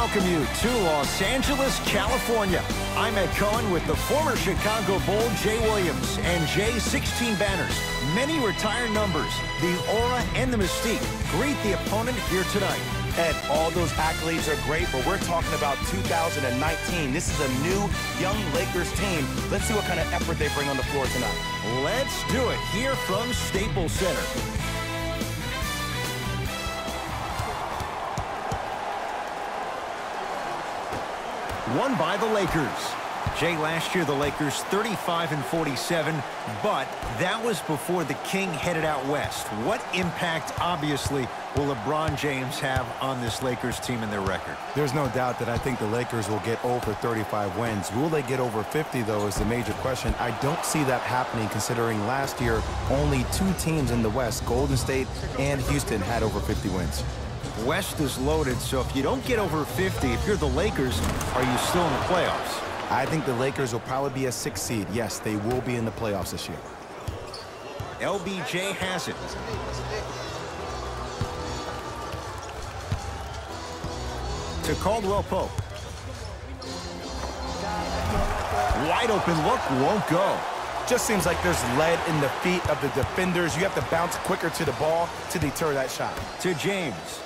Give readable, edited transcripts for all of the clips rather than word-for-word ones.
welcome you to Los Angeles, California. I'm Ed Cohen with the former Chicago Bull, Jay Williams, and Jay's 16 banners. Many retired numbers, the aura and the mystique. Greet the opponent here tonight. Ed, all those accolades are great, but we're talking about 2019. This is a new, young Lakers team. Let's see what kind of effort they bring on the floor tonight. Let's do it here from Staples Center. Won by the Lakers. Jay, last year the Lakers 35-47, but that was before the King headed out west. What impact, obviously, will LeBron James have on this Lakers team and their record? There's no doubt that I think the Lakers will get over 35 wins. Will they get over 50, though, is the major question. I don't see that happening, considering last year only two teams in the West, Golden State and Houston, had over 50 wins. West is loaded, so if you don't get over 50, if you're the Lakers, are you still in the playoffs? I think the Lakers will probably be a 6th seed. Yes, they will be in the playoffs this year. LBJ has it. To Caldwell Pope. Wide open look, won't go. Just seems like there's lead in the feet of the defenders. You have to bounce quicker to the ball to deter that shot. To James.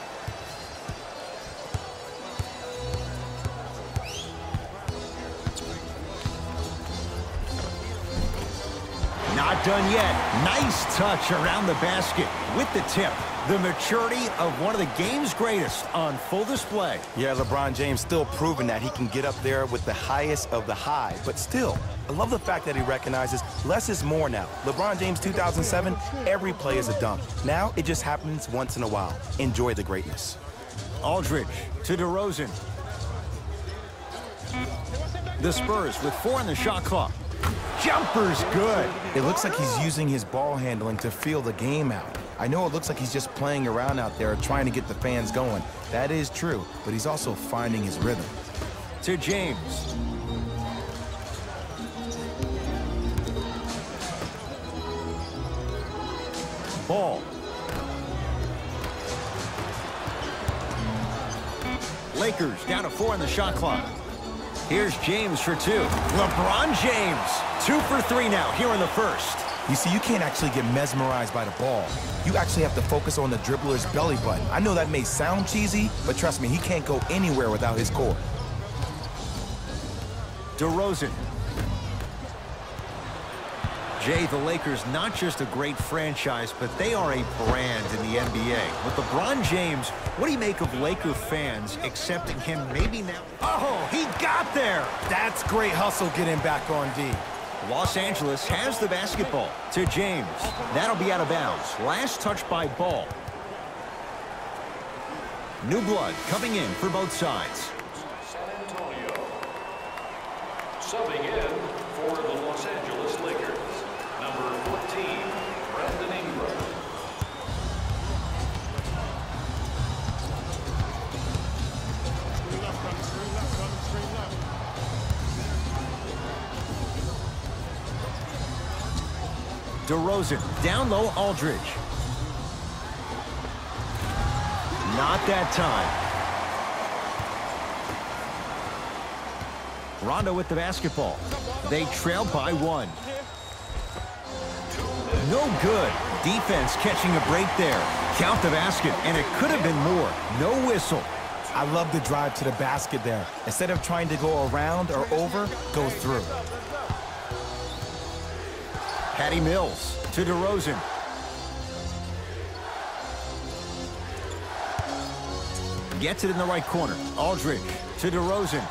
Not done yet. Nice touch around the basket with the tip. The maturity of one of the game's greatest on full display. Yeah, LeBron James still proving that he can get up there with the highest of the high. But still, I love the fact that he recognizes less is more now. LeBron James 2007, every play is a dunk. Now it just happens once in a while. Enjoy the greatness. Aldridge to DeRozan. The Spurs with 4 on the shot clock. Jumper's good. It looks like he's using his ball handling to feel the game out. I know it looks like he's just playing around out there trying to get the fans going. That is true, but he's also finding his rhythm. To James. Ball. Lakers down to 4 on the shot clock. Here's James for 2. LeBron James, 2 for 3 now here in the first. You see, you can't actually get mesmerized by the ball. You actually have to focus on the dribbler's belly button. I know that may sound cheesy, but trust me, he can't go anywhere without his core. DeRozan. Jay, the Lakers, not just a great franchise, but they are a brand in the NBA. With LeBron James, what do you make of Laker fans accepting him maybe now? Oh, he got there! That's great hustle getting back on D. Los Angeles has the basketball. To James. That'll be out of bounds. Last touch by Ball. New blood coming in for both sides. San Antonio. Subbing in for the Los Angeles Lakers. Number 14, Brandon Ingram. DeRozan, down low, Aldridge. Not that time. Rondo with the basketball. They trail by 1. No good. Defense catching a break there. Count the basket, and it could have been more. No whistle. I love the drive to the basket there. Instead of trying to go around or over, go through. Patty Mills to DeRozan. Gets it in the right corner. Aldridge to DeRozan.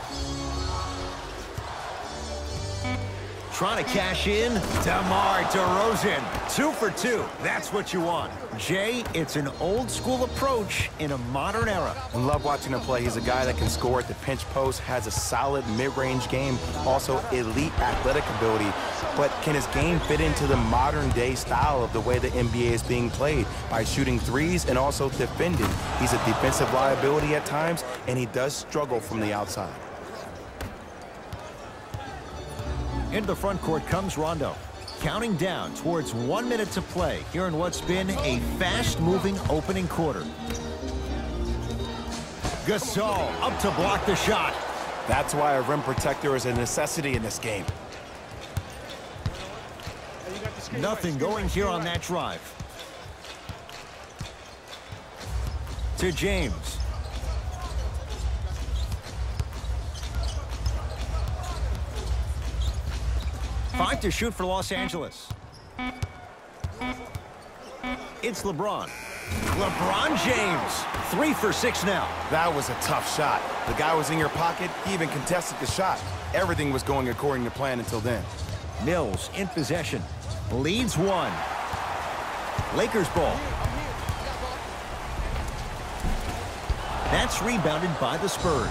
Trying to cash in. DeMar DeRozan. 2 for 2. That's what you want. Jay, it's an old school approach in a modern era. I love watching him play. He's a guy that can score at the pinch post, has a solid mid-range game, also elite athletic ability. But can his game fit into the modern day style of the way the NBA is being played by shooting threes and also defending? He's a defensive liability at times, and he does struggle from the outside. Into the front court comes Rondo. Counting down towards 1 minute to play here in what's been a fast-moving opening quarter. Gasol up to block the shot. That's why a rim protector is a necessity in this game. Nothing going here on that drive. To James. Five to shoot for Los Angeles. It's LeBron. LeBron James. 3 for 6 now. That was a tough shot. The guy was in your pocket. He even contested the shot. Everything was going according to plan until then. Mills in possession. Leads 1. Lakers ball. That's rebounded by the Spurs.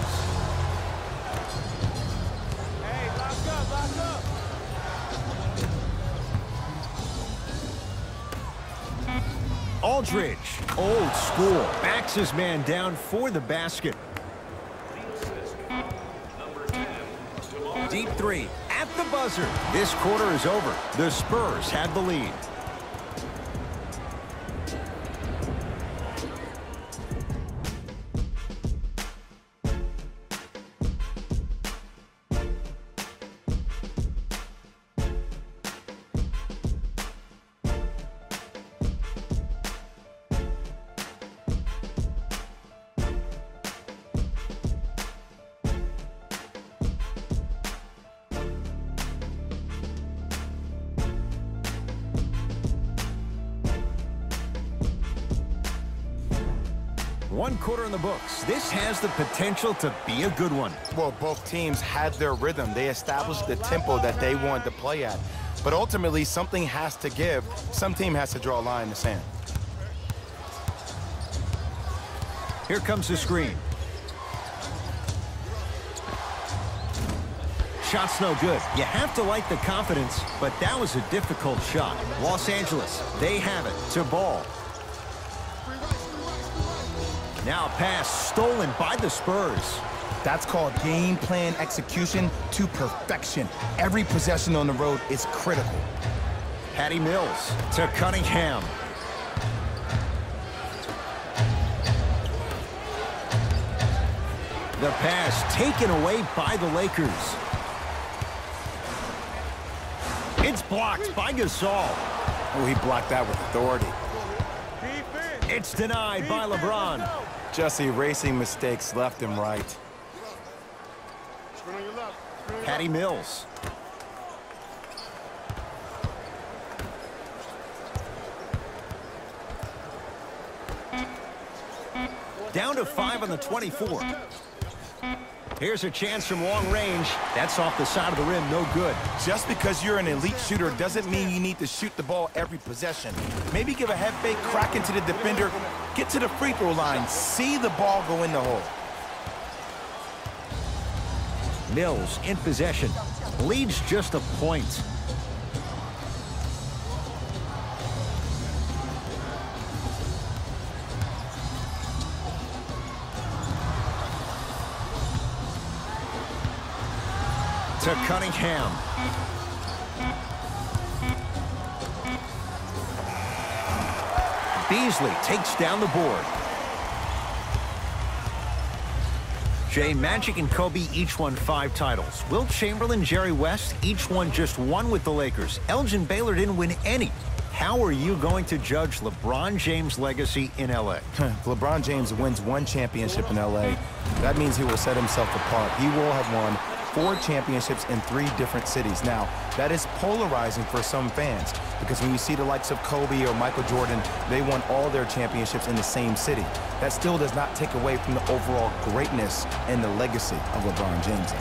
Aldridge, old school, backs his man down for the basket. Deep 3 at the buzzer. This quarter is over. The Spurs have the lead. One quarter in the books. This has the potential to be a good one. Well, both teams had their rhythm. They established the tempo that they wanted to play at. But ultimately, something has to give. Some team has to draw a line in the sand. Here comes the screen. Shot's no good. You have to like the confidence, but that was a difficult shot. Los Angeles, they have it to Ball. Now pass stolen by the Spurs. That's called game plan execution to perfection. Every possession on the road is critical. Patty Mills to Cunningham. The pass taken away by the Lakers. It's blocked by Gasol. Oh, he blocked that with authority. It's denied by LeBron. Just erasing mistakes left and right. Patty Mills. Down to 5 on the 24. Here's a chance from long range. That's off the side of the rim, no good. Just because you're an elite shooter doesn't mean you need to shoot the ball every possession. Maybe give a head fake, crack into the defender, get to the free throw line, see the ball go in the hole. Mills in possession. Leads just a point. To Cunningham. Beasley takes down the board. Jay, Magic and Kobe each won 5 titles. Wilt Chamberlain, Jerry West, each won just 1 with the Lakers. Elgin Baylor didn't win any. How are you going to judge LeBron James' legacy in L.A.? LeBron James wins 1 championship in L.A. That means he will set himself apart. He will have won 4 championships in 3 different cities. Now, that is polarizing for some fans because when you see the likes of Kobe or Michael Jordan, they won all their championships in the same city. That still does not take away from the overall greatness and the legacy of LeBron James.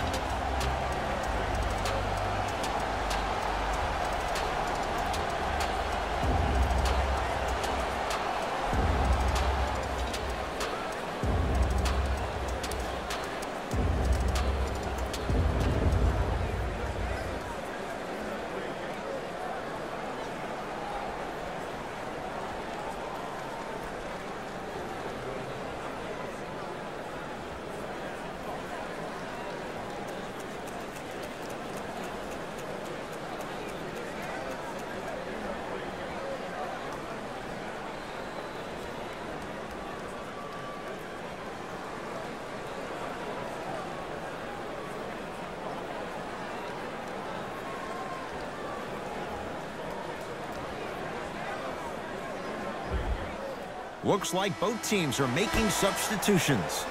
Looks like both teams are making substitutions.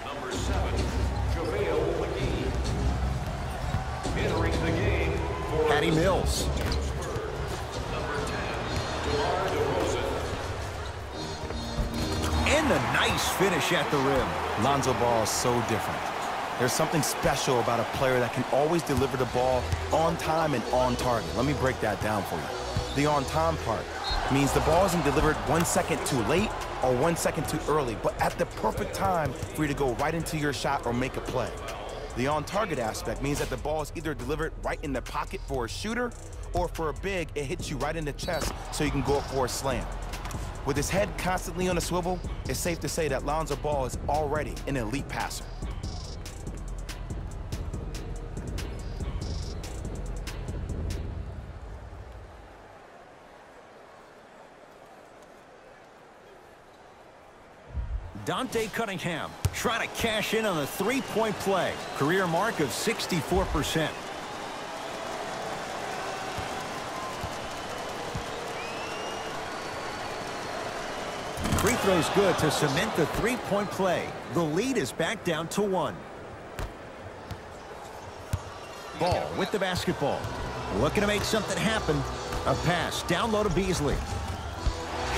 Number 7, JaVale McGee. Entering the game for Patty Mills. Spurs. Number 10, DeMar DeRozan. And the nice finish at the rim. Lonzo Ball is so different. There's something special about a player that can always deliver the ball on time and on target. Let me break that down for you. The on-time part means the ball isn't delivered 1 second too late or 1 second too early, but at the perfect time for you to go right into your shot or make a play. The on-target aspect means that the ball is either delivered right in the pocket for a shooter, or for a big, it hits you right in the chest so you can go up for a slam. With his head constantly on a swivel, it's safe to say that Lonzo Ball is already an elite passer. Dante Cunningham trying to cash in on the three-point play. Career mark of 64%. Free throw's good to cement the three-point play. The lead is back down to 1. Ball with the basketball. Looking to make something happen. A pass down low to Beasley.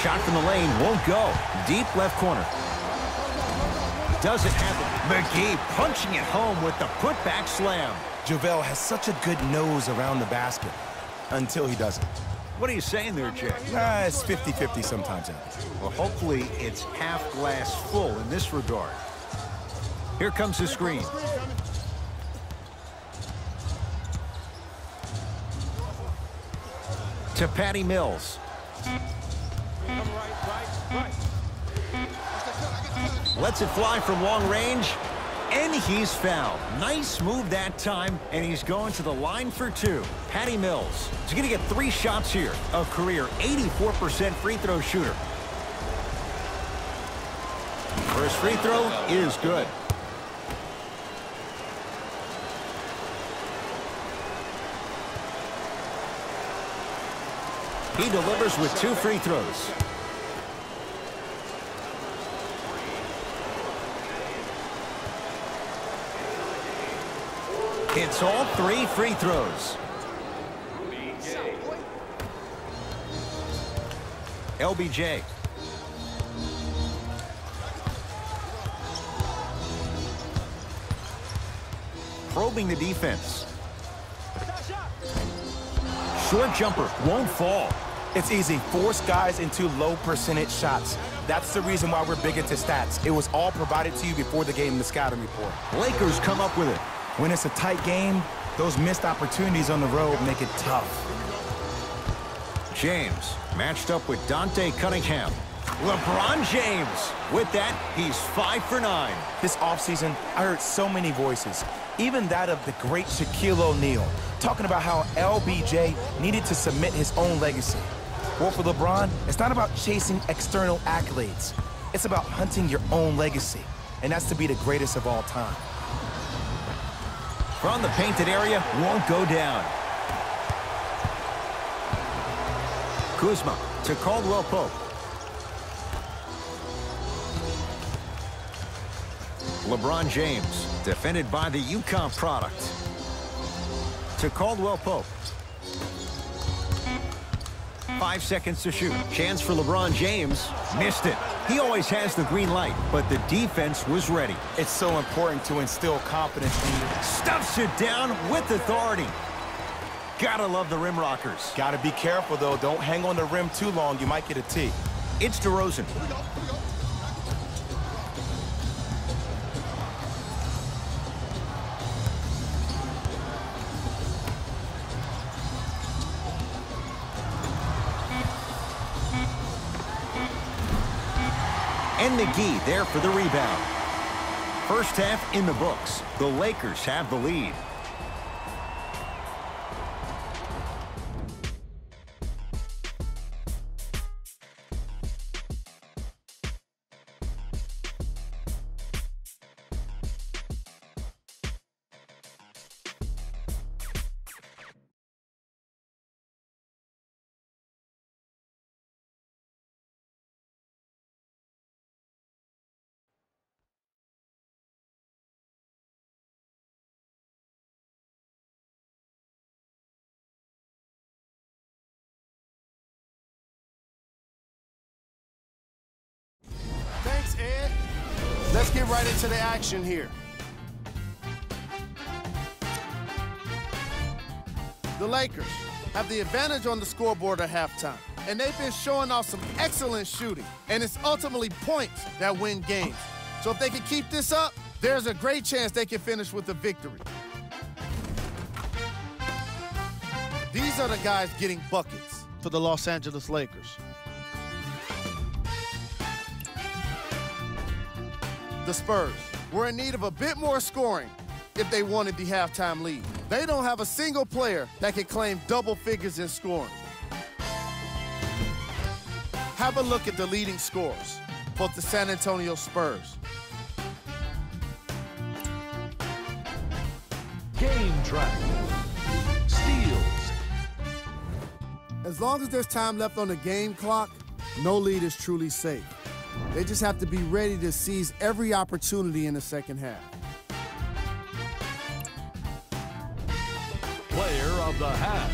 Shot from the lane won't go. Deep left corner. Doesn't have it. McGee punching it home with the putback slam. JaVale has such a good nose around the basket until he doesn't. What are you saying there, Jay? It's 50-50 sometimes. Well, hopefully it's half glass full in this regard. Here comes the screen. To Patty Mills. Lets it fly from long range, and he's fouled. Nice move that time, and he's going to the line for 2. Patty Mills is going to get 3 shots here. A career 84% free throw shooter. First free throw is good. He delivers with 2 free throws. It's all 3 free throws. LBJ. Probing the defense. Short jumper won't fall. It's easy. Force guys into low percentage shots. That's the reason why we're big into stats. It was all provided to you before the game in the scouting report. Lakers come up with it. When it's a tight game, those missed opportunities on the road make it tough. James matched up with Dante Cunningham. LeBron James. With that, he's 5 for 9. This offseason, I heard so many voices, even that of the great Shaquille O'Neal, talking about how LBJ needed to submit his own legacy. Well, for LeBron, it's not about chasing external accolades. It's about hunting your own legacy, and that's to be the greatest of all time. From the painted area, won't go down. Kuzma to Caldwell Pope. LeBron James, defended by the UConn product. To Caldwell Pope. 5 seconds to shoot. Chance for LeBron James. Missed it. He always has the green light, but the defense was ready. It's so important to instill confidence in you. Stuffs it down with authority. Gotta love the rim rockers. Gotta be careful, though. Don't hang on the rim too long. You might get a tee. It's DeRozan. And McGee there for the rebound. First half in the books. The Lakers have the lead. Let's get right into the action here. The Lakers have the advantage on the scoreboard at halftime, and they've been showing off some excellent shooting, and it's ultimately points that win games. So if they can keep this up, there's a great chance they can finish with a victory. These are the guys getting buckets for the Los Angeles Lakers. The Spurs were in need of a bit more scoring if they wanted the halftime lead. They don't have a single player that can claim double figures in scoring. Have a look at the leading scorers for the San Antonio Spurs. Game track. Steals. As long as there's time left on the game clock, no lead is truly safe. They just have to be ready to seize every opportunity in the second half. Player of the half.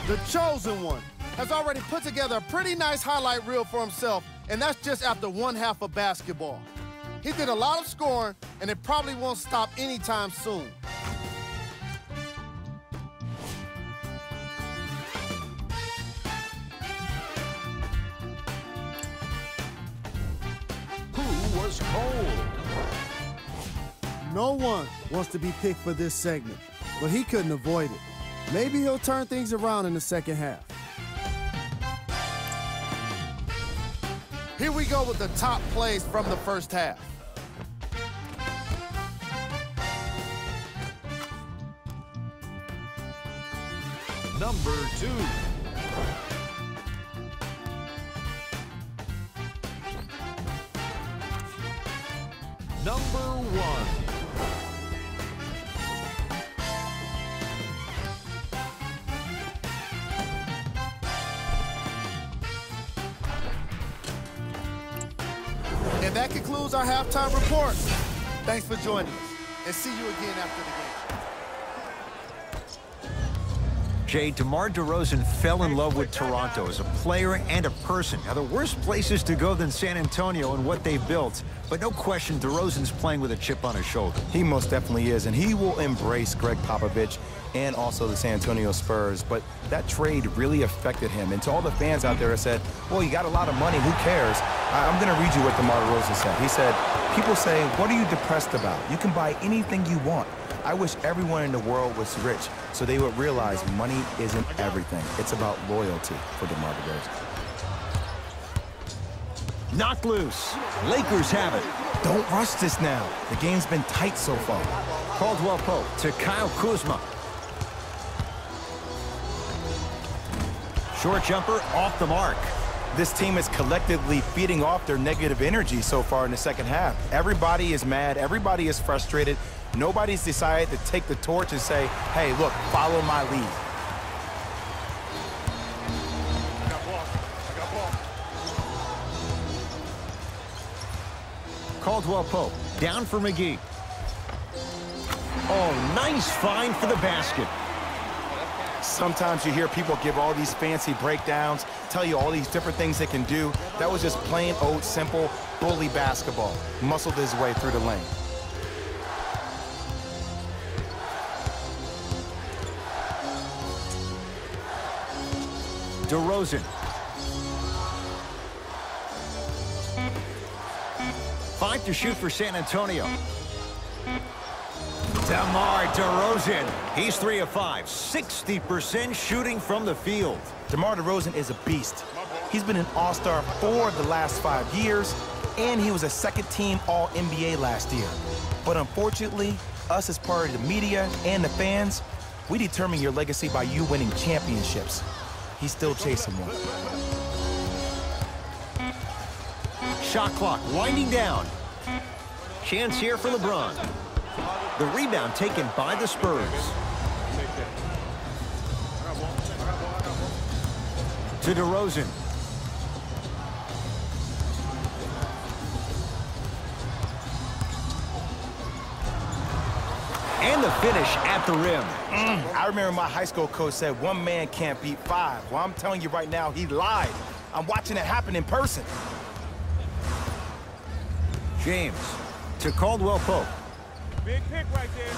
The chosen one has already put together a pretty nice highlight reel for himself, and that's just after one half of basketball. He did a lot of scoring, and it probably won't stop anytime soon. Who was cold? No one wants to be picked for this segment, but he couldn't avoid it. Maybe he'll turn things around in the second half. Here we go with the top plays from the first half. Number 2. Number 1. And that concludes our halftime report. Thanks for joining us, and see you again after the game. Jay, DeMar DeRozan fell in love with Toronto as a player and a person. Now, the worst places to go than San Antonio and what they've built, but no question DeRozan's playing with a chip on his shoulder. He most definitely is, and he will embrace Greg Popovich and also the San Antonio Spurs, but that trade really affected him. And to all the fans out there that said, well, you got a lot of money, who cares? I'm going to read you what DeMar DeRozan said. He said, people say, what are you depressed about? You can buy anything you want. I wish everyone in the world was rich so they would realize money isn't everything. It's about loyalty for DeMar DeRozan. Knocked loose. Lakers have it. Don't rush this now. The game's been tight so far. Caldwell Pope to Kyle Kuzma. Short jumper off the mark. This team is collectively feeding off their negative energy so far in the second half. Everybody is mad. Everybody is frustrated. Nobody's decided to take the torch and say, hey, look, follow my lead. I got ball. Caldwell Pope down for McGee. Oh, nice find for the basket. Sometimes you hear people give all these fancy breakdowns, tell you all these different things they can do. That was just plain old, simple, bully basketball. Muscled his way through the lane. DeRozan. 5 to shoot for San Antonio. DeMar DeRozan. He's 3 of 5. 60% shooting from the field. DeMar DeRozan is a beast. He's been an all-star 4 of the last 5 years, and he was a second-team All-NBA last year. But unfortunately, us as part of the media and the fans, we determine your legacy by you winning championships. He's still chasing one. Shot clock winding down. Chance here for LeBron. The rebound taken by the Spurs. To DeRozan. And the finish at the rim. I remember my high school coach said one man can't beat 5. Well, I'm telling you right now, he lied. I'm watching it happen in person. James to Caldwell Pope. Big pick right there.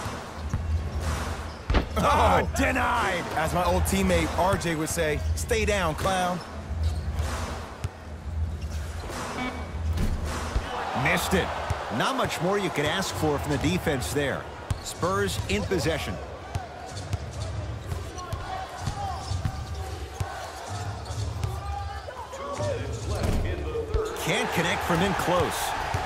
Oh, denied. As my old teammate RJ would say, stay down, clown. Missed it. Not much more you could ask for from the defense there. Spurs in possession. Can't connect from in close.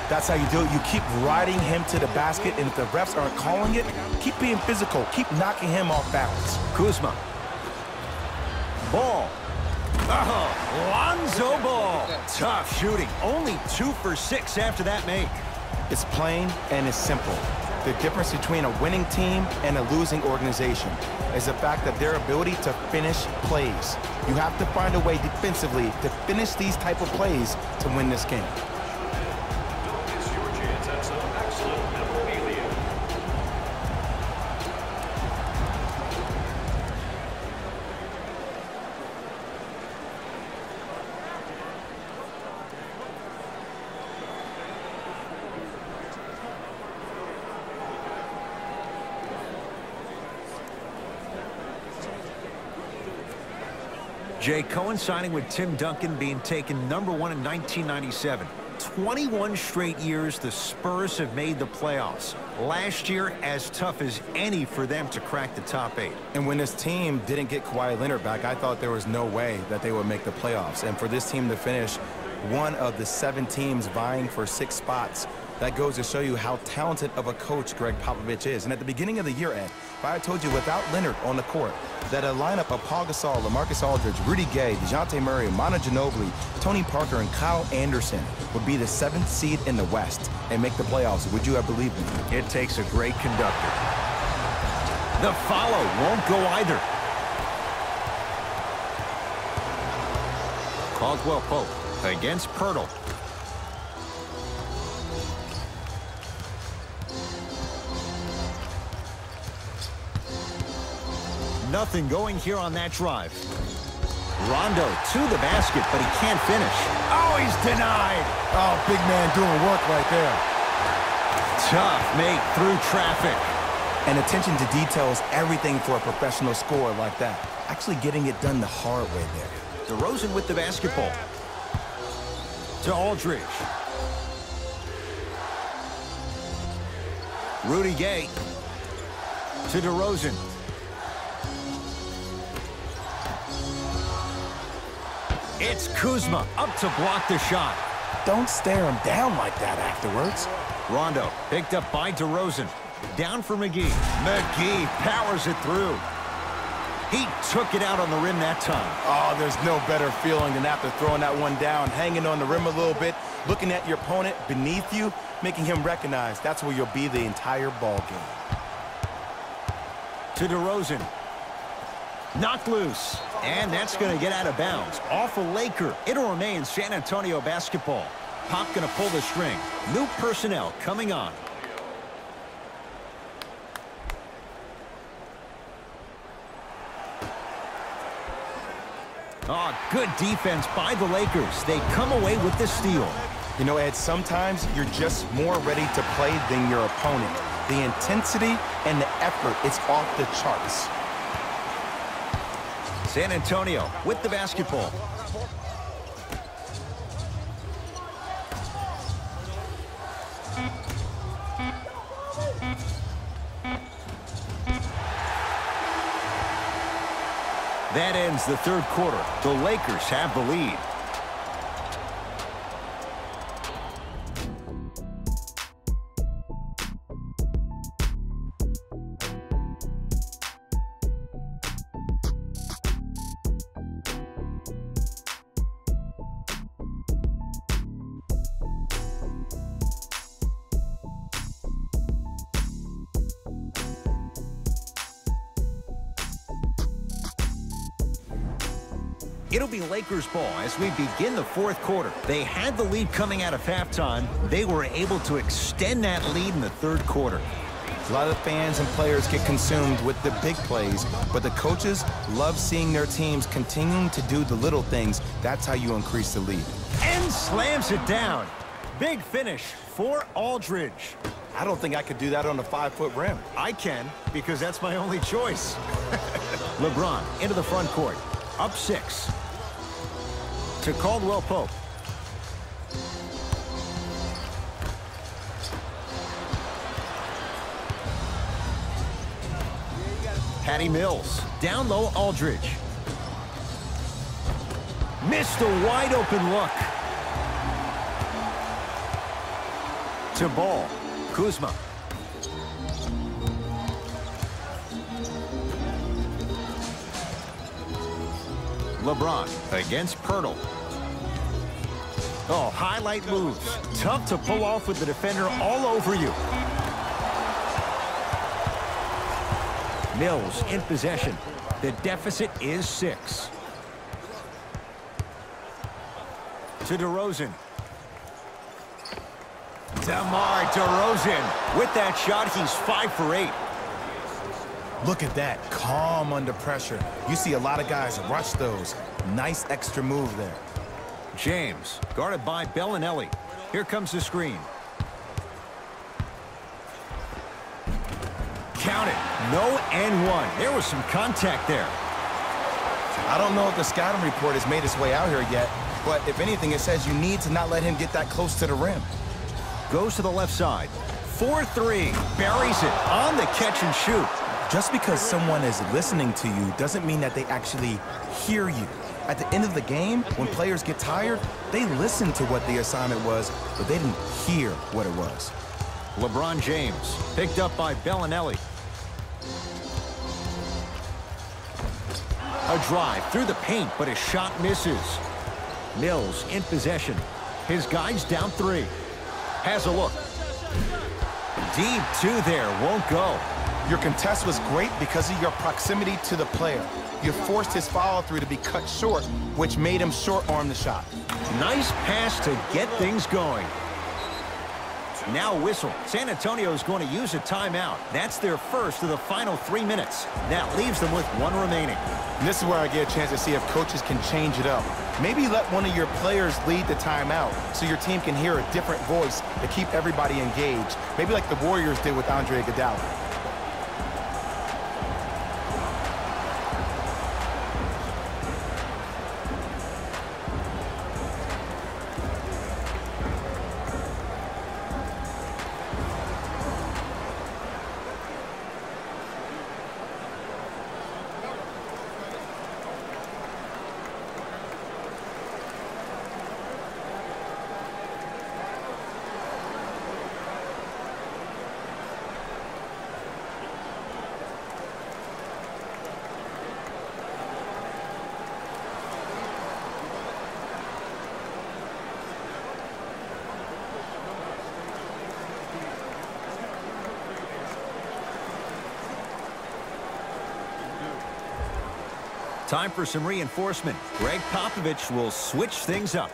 That's how you do it. You keep riding him to the basket, and if the refs aren't calling it, keep being physical. Keep knocking him off balance. Kuzma. Ball. Oh, Lonzo Ball. Tough shooting. Only 2 for 6 after that make. It's plain and it's simple. The difference between a winning team and a losing organization is the fact that their ability to finish plays. You have to find a way defensively to finish these type of plays to win this game. It's your chance at some excellent memorabilia. Jay, coinciding with Tim Duncan being taken #1 in 1997. 21 straight years the Spurs have made the playoffs. Last year, as tough as any for them to crack the top 8. And when this team didn't get Kawhi Leonard back, I thought there was no way that they would make the playoffs. And for this team to finish one of the 7 teams vying for 6 spots, that goes to show you how talented of a coach Greg Popovich is. And at the beginning of the year, Ed, if I had told you without Leonard on the court, that a lineup of Paul Gasol, LaMarcus Aldridge, Rudy Gay, DeJounte Murray, Manu Ginobili, Tony Parker, and Kyle Anderson would be the 7th seed in the West and make the playoffs, would you have believed me? It takes a great conductor. The follow won't go either. Caldwell Pope against Pirtle. Nothing going here on that drive. Rondo to the basket, but he can't finish. Oh, he's denied. Oh, big man doing work right there. Tough make through traffic. And attention to detail is everything for a professional scorer like that. Actually getting it done the hard way there. DeRozan with the basketball. To Aldridge. Rudy Gay. To DeRozan. It's Kuzma up to block the shot. Don't stare him down like that afterwards. Rondo picked up by DeRozan. Down for McGee. McGee powers it through. He took it out on the rim that time. Oh, there's no better feeling than after throwing that one down, hanging on the rim a little bit, looking at your opponent beneath you, making him recognize that's where you'll be the entire ball game. To DeRozan. Knocked loose. And that's going to get out of bounds. Off a Laker. It'll remain San Antonio basketball. Pop going to pull the string. New personnel coming on. Oh, good defense by the Lakers. They come away with the steal. You know, Ed, sometimes you're just more ready to play than your opponent. The intensity and the effort, it's off the charts. San Antonio with the basketball. That ends the third quarter. The Lakers have the lead. It'll be Lakers ball as we begin the fourth quarter. They had the lead coming out of halftime. They were able to extend that lead in the third quarter. A lot of fans and players get consumed with the big plays, but the coaches love seeing their teams continuing to do the little things. That's how you increase the lead. And slams it down. Big finish for Aldridge. I don't think I could do that on a 5-foot rim. I can, because that's my only choice. LeBron into the front court. Up 6. To Caldwell Pope. Patty Mills. Down low, Aldridge. Missed a wide open look. To Ball. Kuzma. LeBron against Pirtle. Oh, highlight moves. Tough to pull off with the defender all over you. Mills in possession. The deficit is 6. To DeRozan. DeMar DeRozan. With that shot, he's 5 for 8. Look at that, calm under pressure. You see a lot of guys rush those. Nice extra move there. James, guarded by Bellinelli. Here comes the screen. Count it. No and 1. There was some contact there. I don't know if the scouting report has made its way out here yet, but if anything, it says you need to not let him get that close to the rim. Goes to the left side. 4-3. Buries it on the catch and shoot. Just because someone is listening to you doesn't mean that they actually hear you. At the end of the game, when players get tired, they listen to what the assignment was, but they didn't hear what it was. LeBron James, picked up by Bellinelli. A drive through the paint, but his shot misses. Mills in possession. His guys down 3. Has a look. Deep 2 there, won't go. Your contest was great because of your proximity to the player. You forced his follow-through to be cut short, which made him short-arm the shot. Nice pass to get things going. Now whistle. San Antonio is going to use a timeout. That's their first of the final 3 minutes. That leaves them with 1 remaining. And this is where I get a chance to see if coaches can change it up. Maybe let one of your players lead the timeout so your team can hear a different voice to keep everybody engaged. Maybe like the Warriors did with Andre Iguodala. Time for some reinforcement. Greg Popovich will switch things up.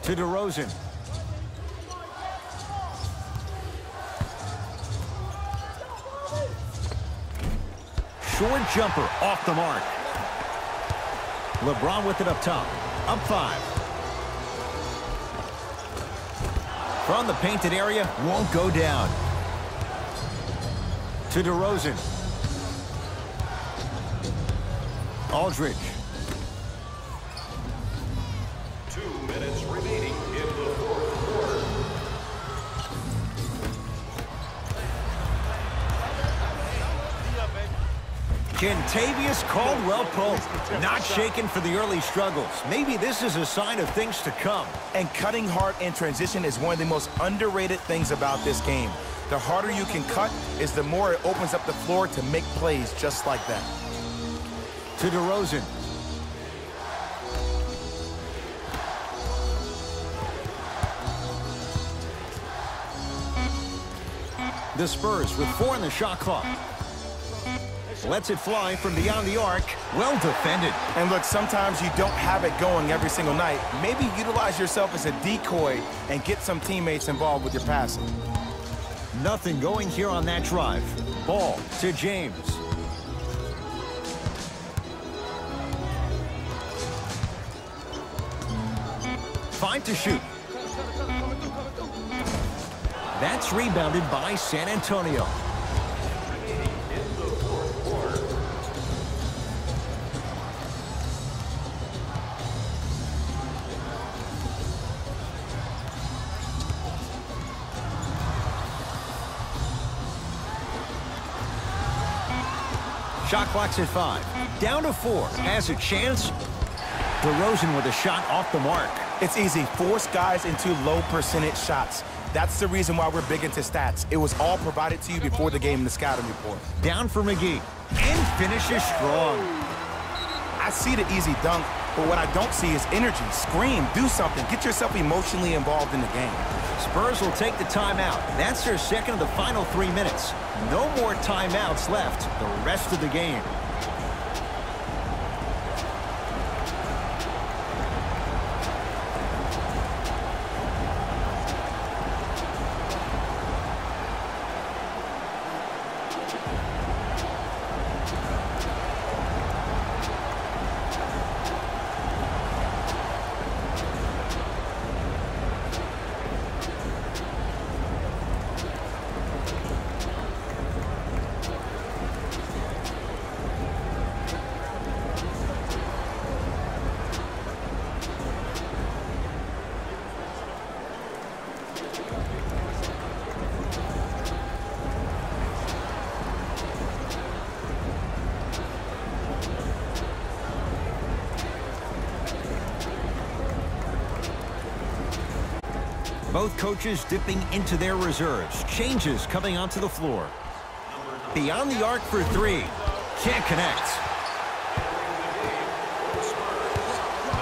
To DeRozan. Short jumper off the mark. LeBron with it up top. Up 5. From the painted area, won't go down. To DeRozan. Aldridge. 2 minutes remaining in the 4th quarter. Kentavious Caldwell-Pope. Not shaken for the early struggles. Maybe this is a sign of things to come. And cutting hard in transition is one of the most underrated things about this game. The harder you can cut is the more it opens up the floor to make plays just like that. To DeRozan. The Spurs with 4 in the shot clock. Lets it fly from beyond the arc. Well defended. And look, sometimes you don't have it going every single night. Maybe utilize yourself as a decoy and get some teammates involved with your passing. Nothing going here on that drive. Ball to James. 5 to shoot. That's rebounded by San Antonio. Shot clock's at 5. Down to 4. Has a chance. DeRozan with a shot off the mark. It's easy. Force guys into low percentage shots. That's the reason why we're big into stats. It was all provided to you before the game in the scouting report. Down for McGee. And finishes strong. I see the easy dunk, but what I don't see is energy. Scream, do something. Get yourself emotionally involved in the game. Spurs will take the timeout. That's their second of the final 3 minutes. No more timeouts left the rest of the game. Both coaches dipping into their reserves. Changes coming onto the floor. Beyond the arc for 3. Can't connect.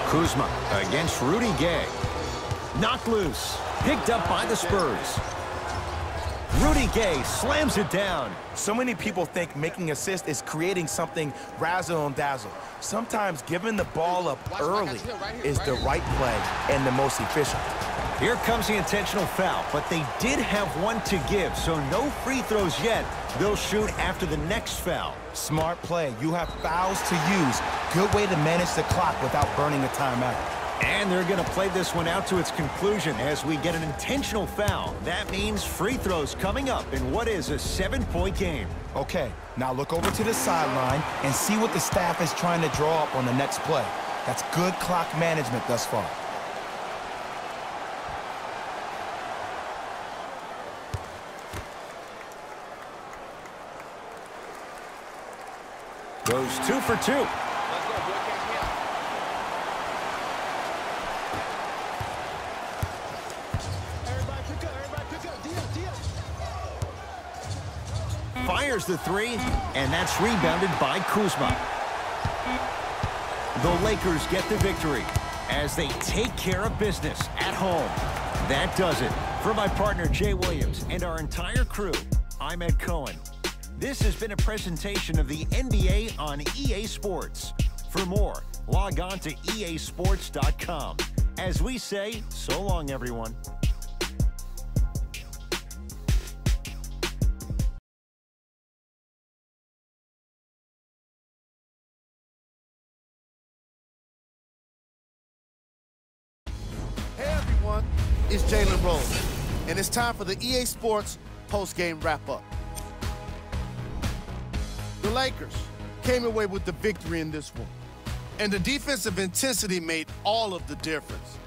Kuzma against Rudy Gay. Knocked loose. Picked up by the Spurs. Rudy Gay slams it down. So many people think making assists is creating something razzle and dazzle. Sometimes giving the ball up early is the right play and the most efficient. Here comes the intentional foul, but they did have one to give, so no free throws yet. They'll shoot after the next foul. Smart play. You have fouls to use. Good way to manage the clock without burning a timeout. And they're going to play this one out to its conclusion as we get an intentional foul. That means free throws coming up in what is a 7-point game. Okay, now look over to the sideline and see what the staff is trying to draw up on the next play. That's good clock management thus far. Goes 2 for 2. Fires the 3, and that's rebounded by Kuzma. The Lakers get the victory as they take care of business at home. That does it. For my partner, Jay Williams, and our entire crew, I'm Ed Cohen. This has been a presentation of the NBA on EA Sports. For more, log on to easports.com. As we say, so long, everyone. Hey everyone, it's Jalen Rose, and it's time for the EA Sports post-game wrap-up. The Lakers came away with the victory in this one, and the defensive intensity made all of the difference.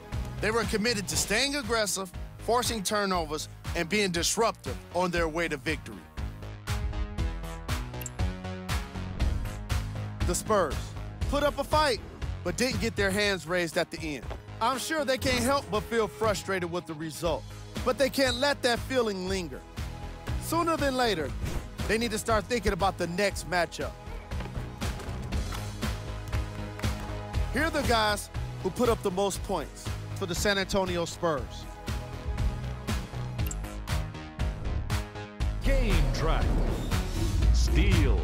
They were committed to staying aggressive, forcing turnovers, and being disruptive on their way to victory. The Spurs put up a fight, but didn't get their hands raised at the end. I'm sure they can't help but feel frustrated with the result, but they can't let that feeling linger. Sooner than later, they need to start thinking about the next matchup. Here are the guys who put up the most points for the San Antonio Spurs. Game track. Steals.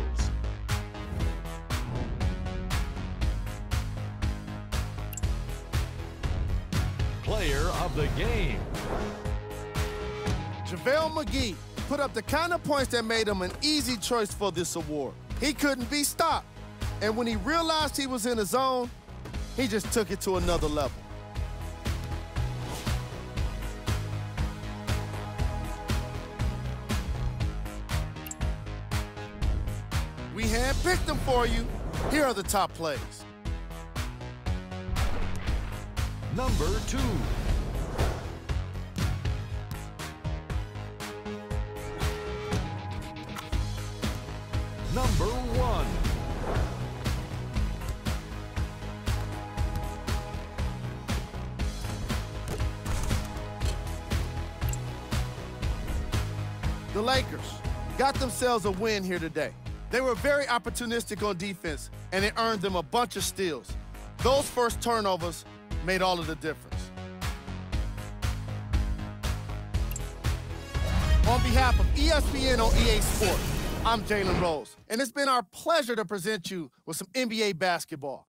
Player of the game. JaVale McGee put up the kind of points that made him an easy choice for this award. He couldn't be stopped. And when he realized he was in his zone, he just took it to another level. I picked them for you. Here are the top plays. Number 2. Number 1. The Lakers got themselves a win here today. They were very opportunistic on defense, and it earned them a bunch of steals. Those first turnovers made all of the difference. On behalf of ESPN on EA Sports, I'm Jalen Rose, and it's been our pleasure to present you with some NBA basketball.